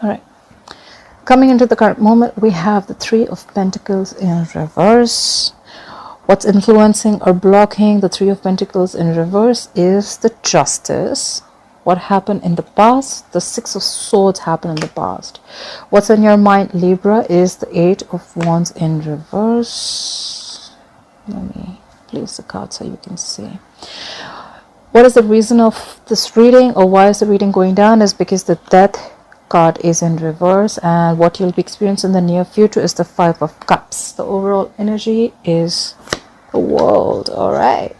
All right. Coming into the current moment, we have the Three of Pentacles in reverse. What's influencing or blocking the Three of Pentacles in reverse is the Justice. What happened in the past? The Six of Swords happened in the past. What's in your mind, Libra, is the Eight of Wands in reverse. Let me place the card so you can see. What is the reason of this reading, or why is the reading going down? Is because the Death card is in reverse, and what you'll be experiencing in the near future is the Five of Cups. The overall energy is the World. All right.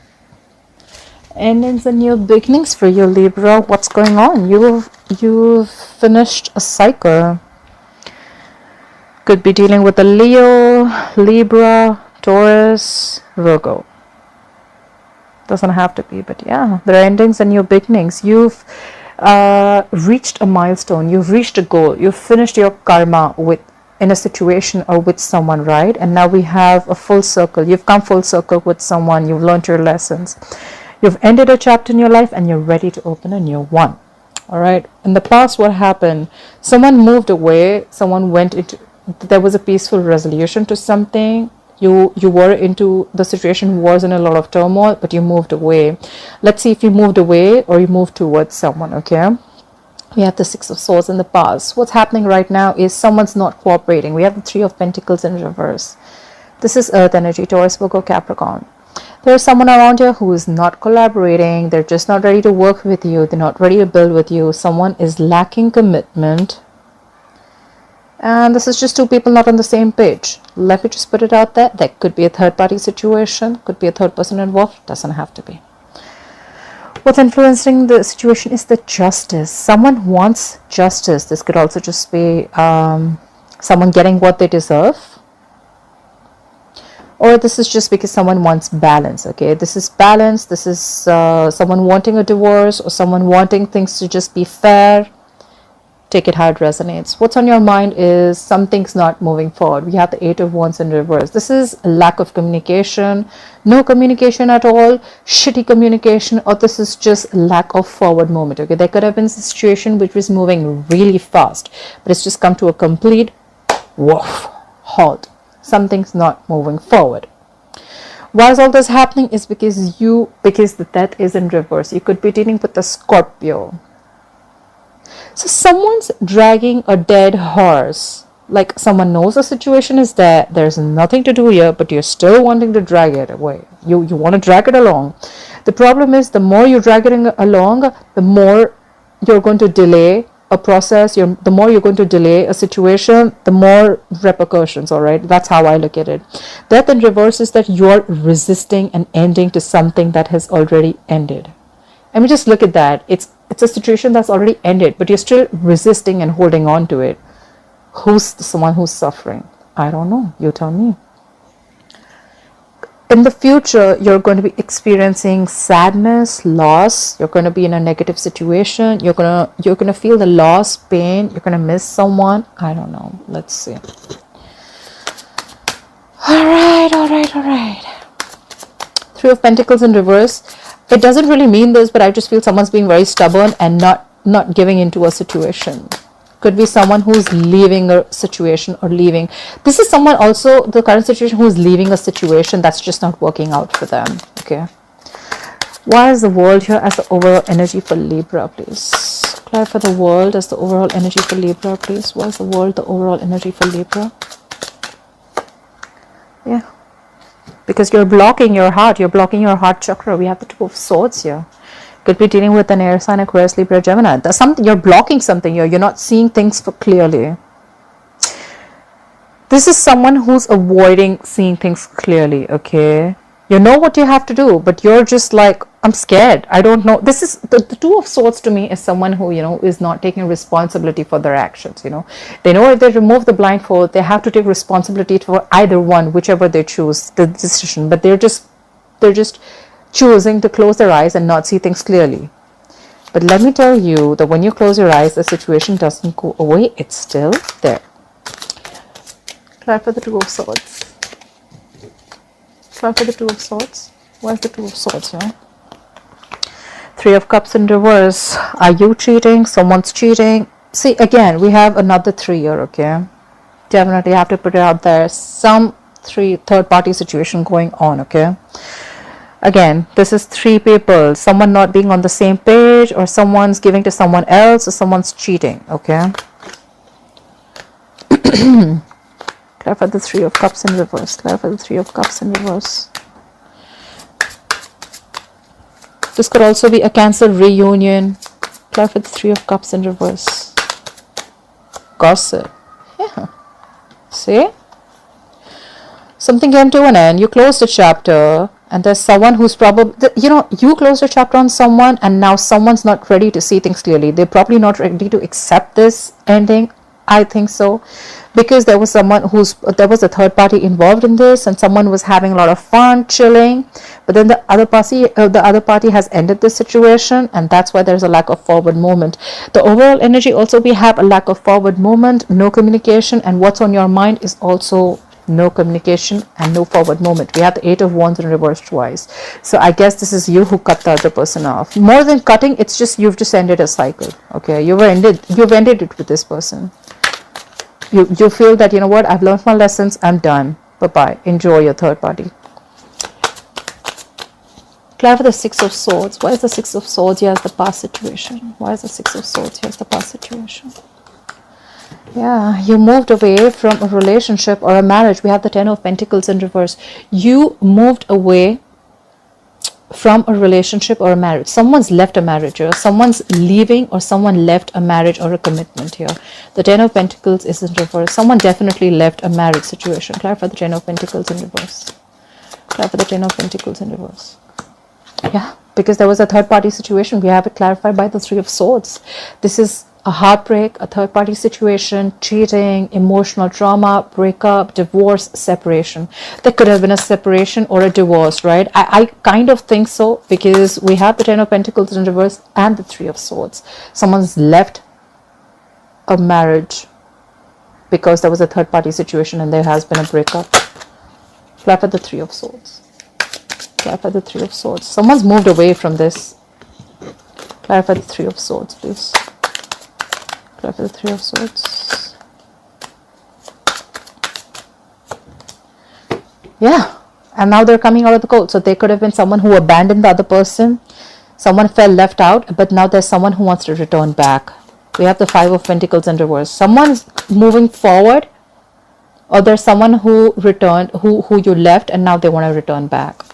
Endings and new beginnings for you, Libra. What's going on? You've finished a cycle. Could be dealing with a Leo, Libra, Taurus, Virgo. Doesn't have to be, but yeah, there are endings and new beginnings. You've reached a milestone. You've reached a goal. You've finished your karma in a situation or with someone, right? And now we have a full circle. You've come full circle with someone. You've learned your lessons. You've ended a chapter in your life and you're ready to open a new one. All right. In the past, what happened? Someone moved away. Someone went into, there was a peaceful resolution to something. You were into, the situation was in a lot of turmoil, but you moved away. Let's see if you moved away or you moved towards someone, okay? We have the Six of Swords in the past. What's happening right now is someone's not cooperating. We have the Three of Pentacles in reverse. This is Earth energy, Taurus, Virgo, Capricorn. There's someone around you who is not collaborating. They're just not ready to work with you. They're not ready to build with you. Someone is lacking commitment. And this is just two people not on the same page. Let me just put it out there. That could be a third-party situation. Could be a third person involved. Doesn't have to be. What's influencing the situation is the Justice. Someone wants justice. This could also just be someone getting what they deserve. Or this is just because someone wants balance, okay? This is balance. This is someone wanting a divorce or someone wanting things to just be fair. Take it how it resonates. What's on your mind is something's not moving forward. We have the Eight of Wands in reverse. This is a lack of communication, no communication at all, shitty communication, or this is just lack of forward movement. Okay, there could have been a situation which was moving really fast, but it's just come to a complete woof, halt. Something's not moving forward. Why is all this happening? Is because the Death is in reverse. You could be dealing with a Scorpio. So someone's dragging a dead horse. Like someone knows the situation is there. There's nothing to do here, but you're still wanting to drag it away. You want to drag it along. The problem is the more you drag it along, the more you're going to delay a process. The more you're going to delay a situation, the more repercussions. All right. That's how I look at it. Death in reverse is that you're resisting an ending to something that has already ended. I mean, just look at that. It's a situation that's already ended, but you're still resisting and holding on to it. Who's someone who's suffering? I don't know. You tell me. In the future, you're going to be experiencing sadness, loss. You're going to be in a negative situation. You're gonna feel the loss, pain. You're gonna miss someone. I don't know. Let's see. All right. Three of Pentacles in reverse. It doesn't really mean this, but I just feel someone's being very stubborn and not giving into a situation. Could be someone who's leaving a situation or leaving. This is someone also, the current situation, who's leaving a situation that's just not working out for them. Okay. Why is the World here as the overall energy for Libra, please? Clarify the World as the overall energy for Libra, please. Why is the World the overall energy for Libra? Yeah. Because you're blocking your heart. You're blocking your heart chakra. We have the Two of Swords here. Could be dealing with an air sign, Aquarius, Libra, Gemini. There's something, you're blocking something here. You're not seeing things clearly. This is someone who's avoiding seeing things clearly, okay? You know what you have to do, but you're just like, I'm scared. I don't know. This is the Two of Swords to me is someone who, is not taking responsibility for their actions, They know if they remove the blindfold, they have to take responsibility for either one, whichever they choose, the decision. But they're just choosing to close their eyes and not see things clearly. But let me tell you that when you close your eyes, the situation doesn't go away. It's still there. Clap for the Two of Swords. Clap for the Two of Swords. Where's the Two of Swords here? Three of Cups in reverse. Are you cheating? Someone's cheating. See, again, we have another 3 here, okay? Definitely have to put it out there. Some third party situation going on, okay? Again, this is 3 people. Someone not being on the same page, or someone's giving to someone else, or someone's cheating, okay? Clarify the 3 of Cups in reverse. Clarify the 3 of Cups in reverse. This could also be a cancelled reunion. Clarify the 3 of Cups in reverse. Gossip. Yeah. See? Something came to an end. You closed a chapter, and there's someone who's probably, you know, you closed a chapter on someone, and now someone's not ready to see things clearly. They're probably not ready to accept this ending. I think so, because there was there was a third party involved in this, and someone was having a lot of fun, chilling, but then the other party has ended the situation, and that's why there's a lack of forward movement. The overall energy also, we have a lack of forward movement, no communication, and what's on your mind is also no communication and no forward movement. We have the 8 of Wands in reverse twice. So I guess this is you who cut the other person off. More than cutting, it's just you've just ended a cycle. Okay, you've ended it with this person. You feel that, you know what, I've learned my lessons, I'm done. Bye-bye. Enjoy your third party. Clarify the 6 of Swords. Why is the 6 of Swords? Here's the past situation. Why is the 6 of Swords? Here's the past situation. Yeah, you moved away from a relationship or a marriage. We have the 10 of Pentacles in reverse. You moved away from a relationship or a marriage. Someone's left a marriage here. Someone's leaving, or someone left a marriage or a commitment here. The 10 of Pentacles is in reverse. Someone definitely left a marriage situation. Clarify the 10 of Pentacles in reverse. Clarify the 10 of Pentacles in reverse. Yeah, because there was a third party situation. We have it clarified by the 3 of Swords. This is a heartbreak, a third party situation, cheating, emotional trauma, breakup, divorce, separation. There could have been a separation or a divorce, right? I kind of think so, because we have the 10 of Pentacles in reverse and the 3 of Swords. Someone's left a marriage because there was a third party situation and there has been a breakup. Clarify the 3 of Swords. Clarify the 3 of Swords. Someone's moved away from this. Clarify the 3 of Swords, please. Clarify the 3 of Swords. Yeah, and now they're coming out of the cold. So they could have been someone who abandoned the other person. Someone felt left out, but now there's someone who wants to return back. We have the 5 of Pentacles in reverse. Someone's moving forward, or there's someone who returned, who you left, and now they want to return back.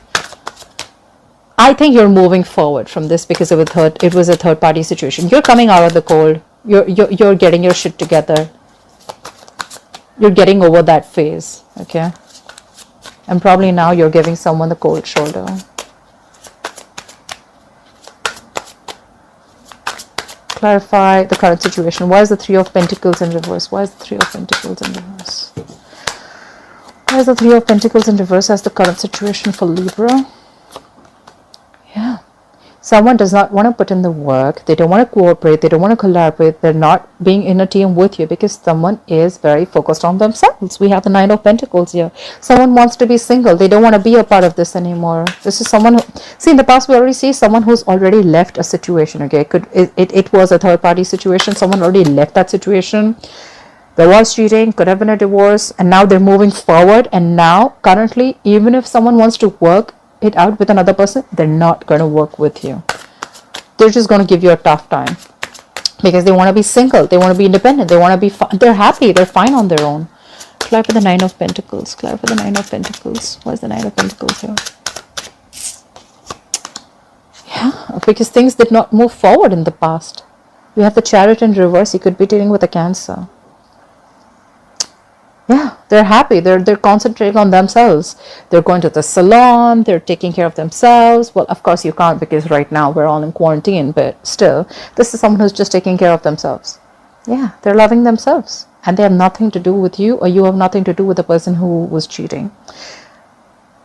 I think you're moving forward from this because it was a third party situation. You're coming out of the cold. You're getting your shit together. You're getting over that phase, okay? And probably now you're giving someone the cold shoulder. Clarify the current situation. Why is the 3 of Pentacles in reverse? Why is the 3 of Pentacles in reverse? Why is the 3 of Pentacles in reverse as the current situation for Libra? Yeah. Someone does not want to put in the work. They don't want to cooperate. They don't want to collaborate. They're not being in a team with you because someone is very focused on themselves. We have the 9 of Pentacles here. Someone wants to be single. They don't want to be a part of this anymore. This is someone who, see, in the past we already see someone who's already left a situation, okay? It was a third party situation. Someone already left that situation. There was cheating, could have been a divorce, and now they're moving forward. And now, currently, even if someone wants to work it out with another person, they're not going to work with you. They're just going to give you a tough time because they want to be single. They want to be independent. They want to be they're happy. They're fine on their own. Clarify the 9 of Pentacles. Clarify the 9 of Pentacles. Why is the 9 of Pentacles here? Yeah, because things did not move forward in the past. We have the Chariot in reverse. You could be dealing with a Cancer. Yeah, they're happy. They're concentrating on themselves. They're going to the salon. They're taking care of themselves. Well, of course you can't because right now we're all in quarantine, but still, this is someone who's just taking care of themselves. Yeah, they're loving themselves and they have nothing to do with you, or you have nothing to do with the person who was cheating.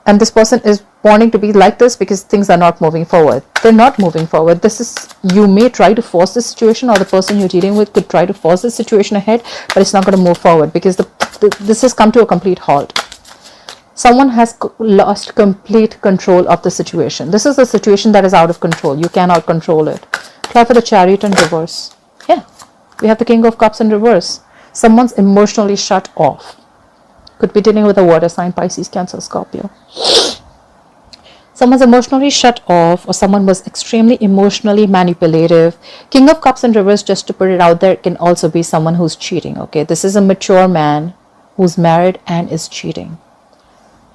And this person is wanting to be like this because things are not moving forward. They're not moving forward. This is, you may try to force the situation, or the person you're dealing with could try to force the situation ahead, but it's not going to move forward because this has come to a complete halt. Someone has lost complete control of the situation. This is a situation that is out of control. You cannot control it. Try for the Chariot in reverse. Yeah. We have the King of Cups in reverse. Someone's emotionally shut off. Could be dealing with a water sign, Pisces, Cancer, Scorpio. Someone's emotionally shut off, or someone was extremely emotionally manipulative. King of Cups in reverse, just to put it out there, can also be someone who's cheating, okay? This is a mature man who's married and is cheating.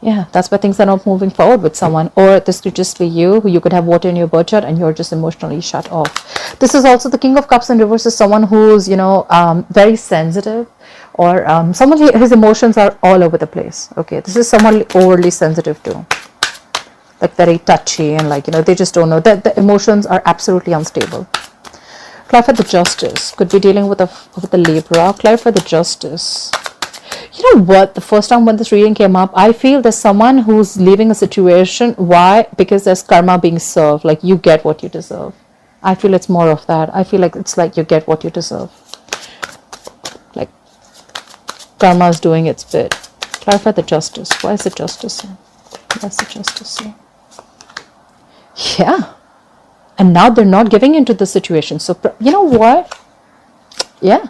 Yeah, that's why things are not moving forward with someone. Or this could just be you, who you could have water in your birth chart and you're just emotionally shut off. This is also the King of Cups in reverse, is someone who's, very sensitive, or someone, his emotions are all over the place, okay? This is someone overly sensitive too. Like very touchy and they just don't know. The emotions are absolutely unstable. Clarify the Justice. Could be dealing with the Libra. Clarify the Justice. You know what? The first time when this reading came up, I feel there's someone who's leaving a situation. Why? Because there's karma being served. Like you get what you deserve. I feel it's more of that. I feel like it's like you get what you deserve. Like karma is doing its bit. Clarify the Justice. Why is the Justice here? Why is the Justice here? Yeah, and now they're not giving into the situation. So you know what? Yeah,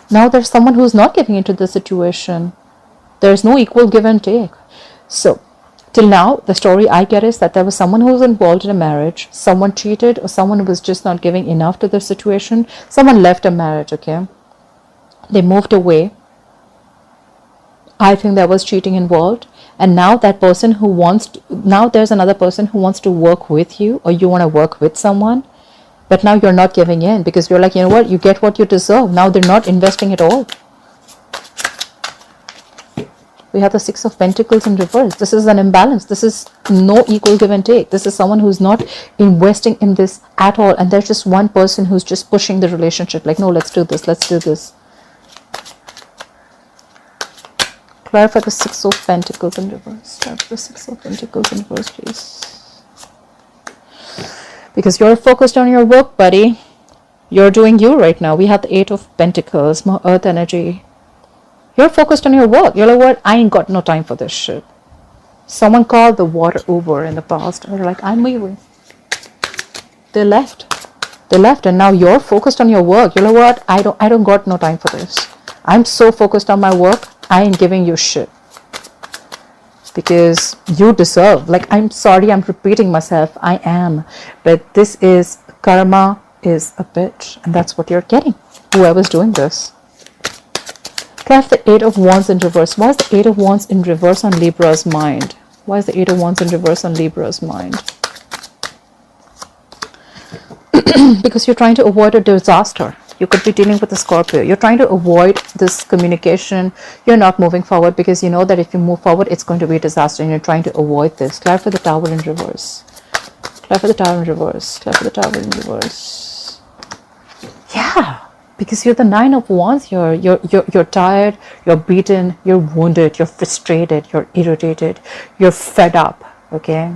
now there's someone who's not giving into the situation. There's no equal give and take. So till now, the story I get is that there was someone who was involved in a marriage, someone cheated, or someone was just not giving enough to the situation. Someone left a marriage, okay? They moved away. I think there was cheating involved. And now that person who now there's another person who wants to work with you, or you want to work with someone, but now you're not giving in because you're like, you know what, you get what you deserve. Now they're not investing at all. We have the Six of Pentacles in reverse. This is an imbalance. This is no equal give and take. This is someone who's not investing in this at all. And there's just one person who's just pushing the relationship. Like, no, let's do this. Let's do this. Clarify the Six of Pentacles in reverse. Clarify the Six of Pentacles in reverse, please. Because you're focused on your work, buddy. You're doing you right now. We have the Eight of Pentacles, more earth energy. You're focused on your work. You're like, what? I ain't got no time for this shit. Someone called the water Uber in the past. They're like, I'm leaving. They left. They left, and now you're focused on your work. You're like, what? I don't got no time for this. I'm so focused on my work. I ain't giving you shit because you deserve. Like, I'm sorry, I'm repeating myself. I am. But this is karma is a bitch. And that's what you're getting. Whoever's doing this. Clarify the Eight of Wands in reverse. Why is the Eight of Wands in reverse on Libra's mind? Why is the Eight of Wands in reverse on Libra's mind? Because you're trying to avoid a disaster. You could be dealing with a Scorpio. You're trying to avoid this communication. You're not moving forward because you know that if you move forward, it's going to be a disaster, and you're trying to avoid this. Clarify the Tower in reverse. Clarify the Tower in reverse. Clarify the Tower in reverse. Yeah, because you're the Nine of Wands. You're tired. You're beaten. You're wounded. You're frustrated. You're irritated. You're fed up. Okay.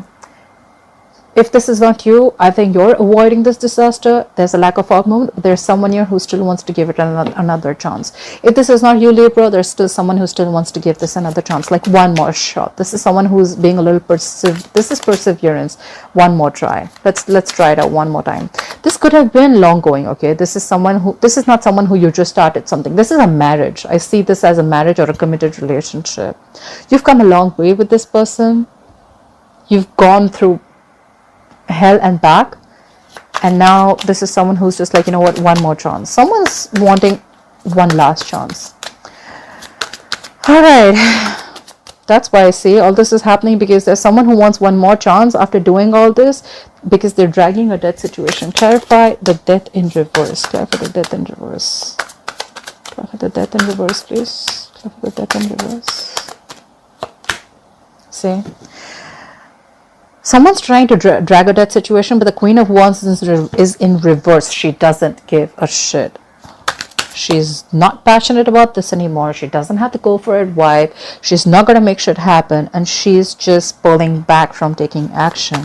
If this is not you, I think you're avoiding this disaster. There's a lack of outmovement. There's someone here who still wants to give it another chance. If this is not you, Libra, there's still someone who still wants to give this another chance, like one more shot. This is someone who's being a little this is perseverance. One more try. Let's try it out one more time. This could have been long going, okay? This is not someone who you just started something. This is a marriage. I see this as a marriage or a committed relationship. You've come a long way with this person. You've gone through hell and back, and now this is someone who's just like, you know what, one more chance. Someone's wanting one last chance. All right, that's why I say all this is happening, because there's someone who wants one more chance after doing all this, because they're dragging a death situation. Clarify the Death in reverse. Clarify the Death in reverse. Clarify the Death in reverse, please. Clarify the Death in reverse. See, someone's trying to drag a death situation, but the Queen of Wands is in reverse. She doesn't give a shit. She's not passionate about this anymore. She doesn't have to go for it wife. She's not going to make shit happen, and she's just pulling back from taking action.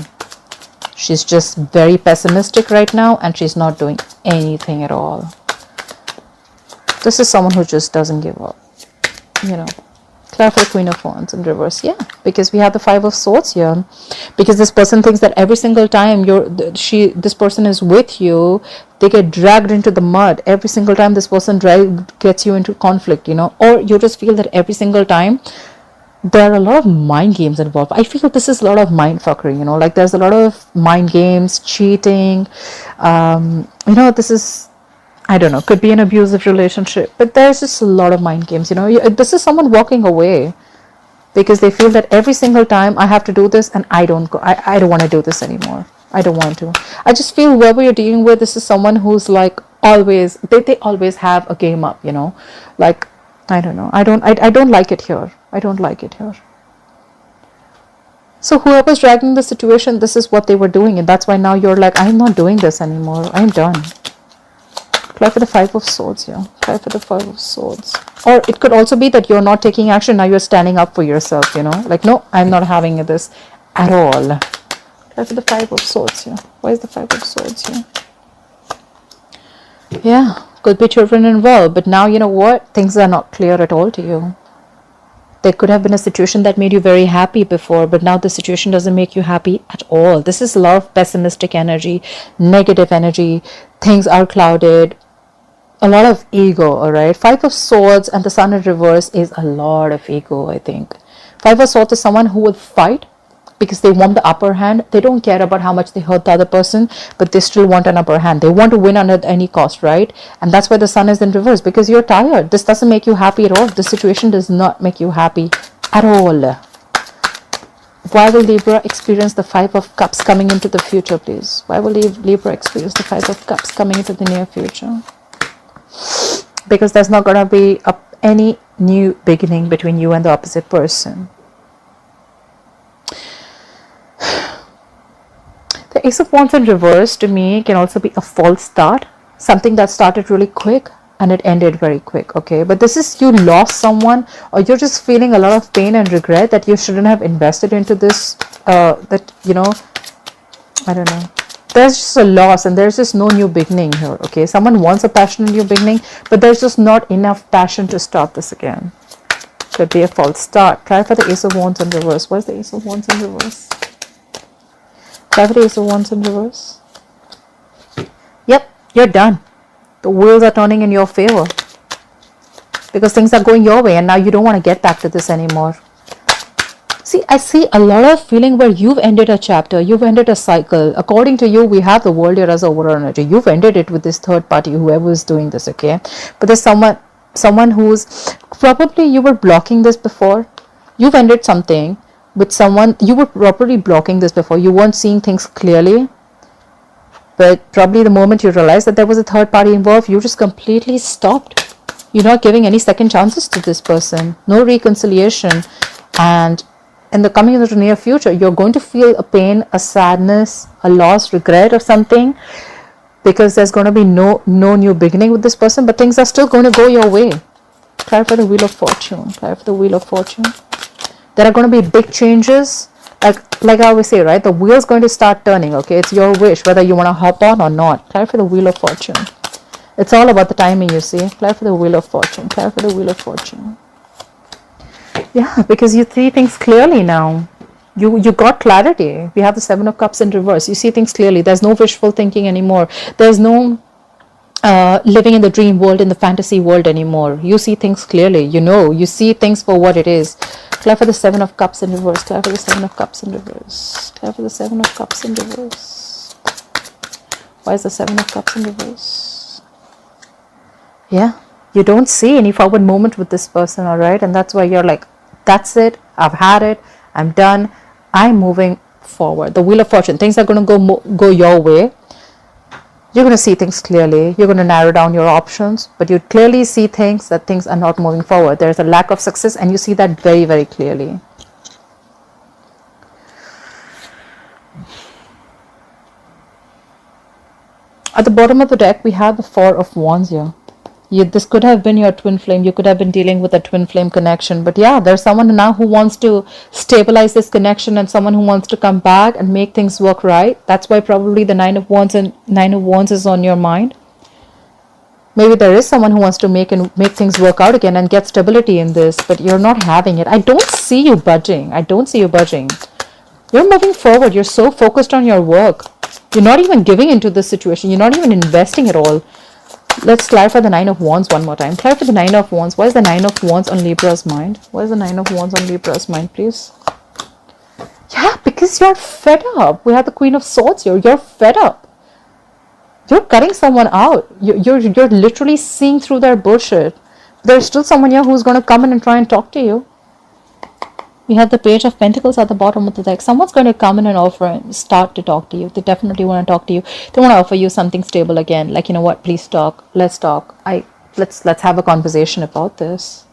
She's just very pessimistic right now, and she's not doing anything at all. This is someone who just doesn't give up, you know. Clarify the Queen of Wands in reverse. Yeah, because we have the Five of Swords here. Because this person thinks that every single time this person is with you, they get dragged into the mud. Every single time this person gets you into conflict, you know, or you just feel that every single time there are a lot of mind games involved. I feel this is a lot of mind fuckery, you know, like there's a lot of mind games, cheating. You know, this is, I don't know, could be an abusive relationship, but there's just a lot of mind games, you know. This is someone walking away because they feel that every single time I have to do this and I don't want to do this anymore. I don't want to. I just feel whoever you're dealing with, this is someone who's like always, they always have a game up, you know, like, I don't know. I don't like it here. I don't like it here. So whoever's dragging the situation, this is what they were doing, and that's why now you're like, I'm not doing this anymore. I'm done. Try for the Five of Swords here. Try for the Five of Swords. Or it could also be that you're not taking action. Now you're standing up for yourself, you know. Like, no, I'm not having this at all. Try for the Five of Swords here. Why is the Five of Swords here? Yeah, could be children involved. But now, you know what? Things are not clear at all to you. There could have been a situation that made you very happy before, but now the situation doesn't make you happy at all. This is a lot of pessimistic energy, negative energy. Things are clouded. A lot of ego, all right? Five of Swords and the Sun in reverse is a lot of ego, I think. Five of Swords is someone who will fight because they want the upper hand. They don't care about how much they hurt the other person, but they still want an upper hand. They want to win at any cost, right? And that's why the Sun is in reverse, because you're tired. This doesn't make you happy at all. This situation does not make you happy at all. Why will Libra experience the Five of Cups coming into the future, please? Why will Libra experience the Five of Cups coming into the near future? Because there's not going to be any new beginning between you and the opposite person. The Ace of Wands in reverse to me can also be a false start. Something that started really quick and it ended very quick, okay? But this is you lost someone, or you're just feeling a lot of pain and regret that you shouldn't have invested into this, that, you know, I don't know. There's just a loss and there's just no new beginning here, okay? Someone wants a passionate new beginning, but there's just not enough passion to start this again. Could be a false start. Try for the Ace of Wands in reverse. What's the Ace of Wands in reverse? Try for the Ace of Wands in reverse. Yep, you're done. The wheels are turning in your favor because things are going your way and now you don't want to get back to this anymore. See, I see a lot of feeling where you've ended a chapter, you've ended a cycle. According to you, we have the world here as overall energy. You've ended it with this third party, whoever is doing this, okay? But there's someone who's probably, you were blocking this before. You've ended something with someone, you were probably blocking this before. You weren't seeing things clearly. But probably the moment you realized that there was a third party involved, you just completely stopped. You're not giving any second chances to this person. No reconciliation. And in the coming into the near future, you're going to feel a pain, a sadness, a loss, regret or something, because there's going to be no new beginning with this person, but things are still going to go your way. Try for the Wheel of Fortune. Try for the Wheel of Fortune. There are going to be big changes. Like I always say, right? The wheel's going to start turning, okay? It's your wish whether you want to hop on or not. Try for the Wheel of Fortune. It's all about the timing, you see. Try for the Wheel of Fortune. Try for the Wheel of Fortune. Yeah, because you see things clearly now. You got clarity. We have the Seven of Cups in reverse. You see things clearly. There's no wishful thinking anymore. There's no living in the dream world, in the fantasy world anymore. You see things clearly. You see things for what it is. Try for the Seven of Cups in reverse. Try for the Seven of Cups in reverse. Try for the Seven of Cups in reverse. Why is the Seven of Cups in reverse? Yeah. You don't see any forward movement with this person, all right? And that's why you're like, that's it. I've had it. I'm done. I'm moving forward. The Wheel of Fortune. Things are going to go your way. You're going to see things clearly. You're going to narrow down your options. But you clearly see things that things are not moving forward. There's a lack of success and you see that very, very clearly. At the bottom of the deck, we have the Four of Wands here. This could have been your twin flame. You could have been dealing with a twin flame connection. But yeah, there's someone now who wants to stabilize this connection and someone who wants to come back and make things work right. That's why probably the Nine of Wands is on your mind. Maybe there is someone who wants to make things work out again and get stability in this, but you're not having it. I don't see you budging. I don't see you budging. You're moving forward. You're so focused on your work. You're not even giving into this situation. You're not even investing at all. Let's clarify the Nine of Wands one more time. Clarify the Nine of Wands. Why is the Nine of Wands on Libra's mind? Why is the Nine of Wands on Libra's mind, please? Yeah, because you're fed up. We have the Queen of Swords here. You're fed up. You're cutting someone out. You're literally seeing through their bullshit. There's still someone here who's going to come in and try and talk to you. We have the Page of Pentacles at the bottom of the deck. Someone's going to come in and offer and start to talk to you. They definitely want to talk to you. They want to offer you something stable again. Like, you know what, please talk. Let's talk. Let's have a conversation about this.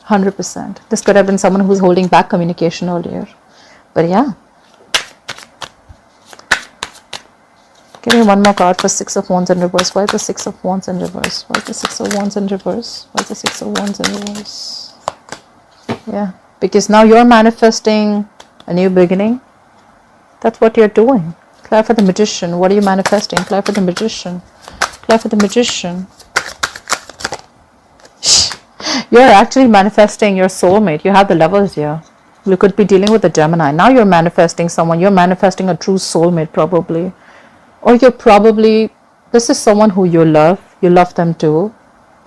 100%. This could have been someone who's holding back communication earlier. But yeah. Give me one more card for Six of Wands in reverse. Why is the Six of Wands in reverse? Why is the Six of Wands in reverse? Why is the Six of Wands in reverse? Yeah, because now you're manifesting a new beginning. That's what you're doing. Clarify the Magician. What are you manifesting? Clarify the Magician. Clarify the Magician. You're actually manifesting your soulmate. You have the levels here. You could be dealing with a Gemini. Now you're manifesting someone. You're manifesting a true soulmate probably. Or you're probably, this is someone who you love them too,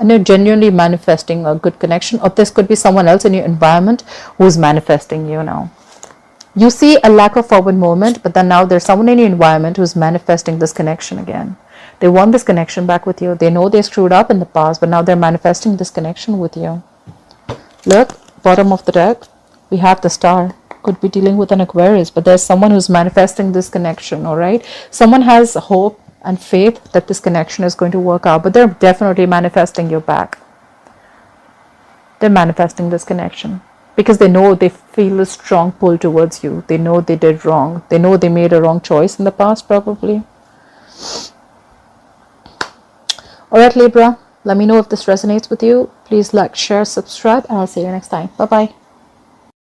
and you're genuinely manifesting a good connection. Or this could be someone else in your environment who's manifesting you now. You see a lack of forward movement, but then now there's someone in your environment who's manifesting this connection again. They want this connection back with you. They know they screwed up in the past, but now they're manifesting this connection with you. Look, bottom of the deck, we have the Star. Could be dealing with an Aquarius, but there's someone who's manifesting this connection, all right? Someone has hope and faith that this connection is going to work out, but they're definitely manifesting you back. They're manifesting this connection because they know, they feel a strong pull towards you. They know they did wrong. They know they made a wrong choice in the past probably. All right, Libra, let me know if this resonates with you. Please like, share, subscribe, and I'll see you next time. Bye-bye.